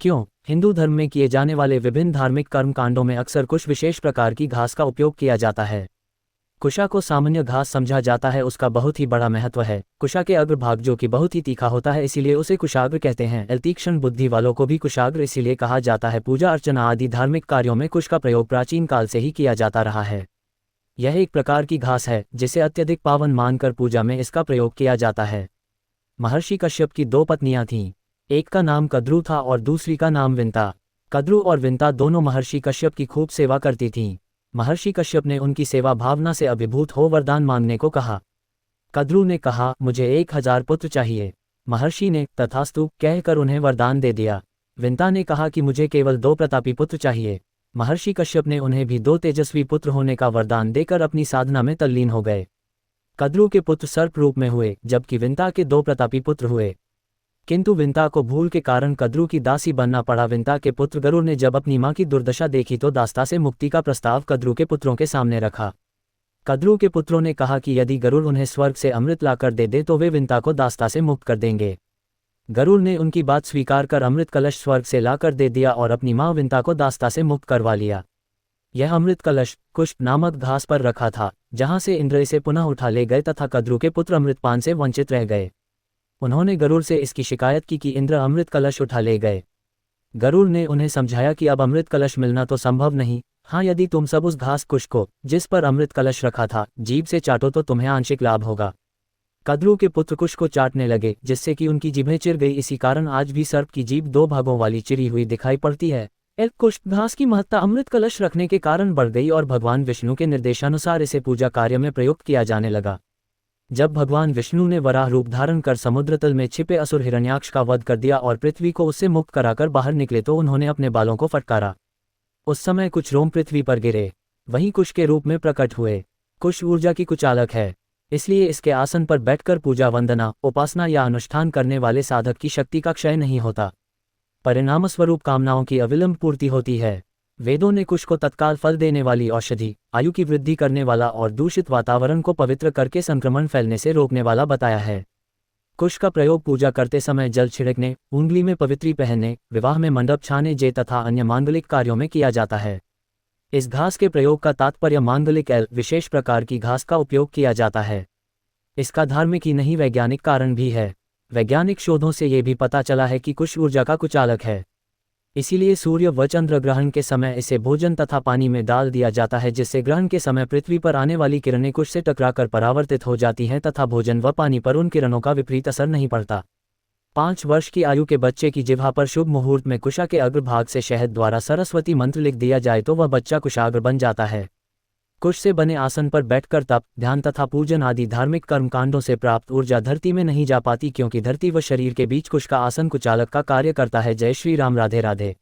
क्यों? हिंदू धर्म में किए जाने वाले विभिन्न धार्मिक कर्मकांडों में अक्सर कुछ विशेष प्रकार की घास का उपयोग किया जाता है। कुशा को सामान्य घास समझा जाता है, उसका बहुत ही बड़ा महत्व है। कुशा के अग्रभाग जो कि बहुत ही तीखा होता है, इसीलिए उसे कुशाग्र कहते हैं। तीक्ष्ण बुद्धि वालों को भी कुशाग्र इसीलिए कहा जाता है। पूजा अर्चना आदि धार्मिक कार्यों में कुश का प्रयोग प्राचीन काल से ही किया जाता रहा है। यह एक प्रकार की घास है जिसे अत्यधिक पावन मानकर पूजा में इसका प्रयोग किया जाता है। महर्षि कश्यप की दो पत्नियां थीं, एक का नाम कद्रू था और दूसरी का नाम विंता। कद्रू और विंता दोनों महर्षि कश्यप की खूब सेवा करती थीं। महर्षि कश्यप ने उनकी सेवा भावना से अभिभूत हो वरदान मांगने को कहा। कद्रू ने कहा, मुझे 1000 पुत्र चाहिए। महर्षि ने तथास्तु कहकर उन्हें वरदान दे दिया। विंता ने कहा कि मुझे केवल 2 प्रतापी पुत्र चाहिए। महर्षि कश्यप ने उन्हें भी 2 तेजस्वी पुत्र होने का वरदान देकर अपनी साधना में तल्लीन हो गए। कद्रू के पुत्र सर्प रूप में हुए, जबकि विंता के 2 प्रतापी पुत्र हुए। किंतु विंता को भूल के कारण कद्रू की दासी बनना पड़ा। विंता के पुत्र गरुड़ ने जब अपनी मां की दुर्दशा देखी तो दास्ता से मुक्ति का प्रस्ताव कद्रू के पुत्रों के सामने रखा। कद्रू के पुत्रों ने कहा कि यदि गरुड़ उन्हें स्वर्ग से अमृत लाकर दे दे तो वे विंता को दास्ता से मुक्त कर देंगे। गरुड़ ने उनकी बात स्वीकार कर अमृत कलश स्वर्ग से लाकर दे दिया और अपनी मां विंता को दास्ता से मुक्त करवा लिया। यह अमृत कलश कुश नामक घास पर रखा था, जहां से इंद्र इसे पुनः उठा ले गए तथा कद्रू के पुत्र अमृतपान से वंचित रह गए। उन्होंने गरुड़ से इसकी शिकायत की कि इंद्र अमृत कलश उठा ले गए। गरुड़ ने उन्हें समझाया कि अब अमृत कलश मिलना तो संभव नहीं, हाँ यदि तुम सब उस घास कुश को जिस पर अमृत कलश रखा था जीभ से चाटो तो तुम्हें आंशिक लाभ होगा। कद्रू के पुत्र कुश को चाटने लगे, जिससे कि उनकी जीभें चिर गई। इसी कारण आज भी सर्प की जीभ 2 भागों वाली चिरी हुई दिखाई पड़ती है। कुश घास की महत्ता अमृत कलश रखने के कारण बढ़ गई और भगवान विष्णु के निर्देशानुसार इसे पूजा कार्य में प्रयुक्त किया जाने लगा। जब भगवान विष्णु ने वराह रूप धारण कर समुद्र तल में छिपे असुर हिरण्याक्ष का वध कर दिया और पृथ्वी को उससे मुक्त कराकर बाहर निकले तो उन्होंने अपने बालों को फटकारा। उस समय कुछ रोम पृथ्वी पर गिरे, वहीं कुश के रूप में प्रकट हुए। कुश ऊर्जा की कुचालक है, इसलिए इसके आसन पर बैठकर पूजा वंदना उपासना या अनुष्ठान करने वाले साधक की शक्ति का क्षय नहीं होता, परिणामस्वरूप कामनाओं की अविलंब पूर्ति होती है। वेदों ने कुश को तत्काल फल देने वाली औषधि, आयु की वृद्धि करने वाला और दूषित वातावरण को पवित्र करके संक्रमण फैलने से रोकने वाला बताया है। कुश का प्रयोग पूजा करते समय जल छिड़कने, उंगली में पवित्री पहनने, विवाह में मंडप छाने जे तथा अन्य मांगलिक कार्यों में किया जाता है। इस घास के प्रयोग का तात्पर्य मांगलिक विशेष प्रकार की घास का उपयोग किया जाता है। इसका धार्मिक ही नहीं वैज्ञानिक कारण भी है। वैज्ञानिक शोधों से ये भी पता चला है कि कुश ऊर्जा का कुचालक है, इसीलिए सूर्य व चंद्र ग्रहण के समय इसे भोजन तथा पानी में डाल दिया जाता है, जिससे ग्रहण के समय पृथ्वी पर आने वाली किरणें कुश से टकराकर परावर्तित हो जाती हैं तथा भोजन व पानी पर उन किरणों का विपरीत असर नहीं पड़ता। 5 वर्ष की आयु के बच्चे की जिह्वा पर शुभ मुहूर्त में कुशा के अग्रभाग से शहद द्वारा सरस्वती मंत्र लिख दिया जाए तो वह बच्चा कुशाग्र बन जाता है। कुश से बने आसन पर बैठकर तप, ध्यान तथा पूजन आदि धार्मिक कर्मकांडों से प्राप्त ऊर्जा धरती में नहीं जा पाती, क्योंकि धरती व शरीर के बीच कुश का आसन कुचालक का कार्य करता है। जय श्री राम, राधे राधे।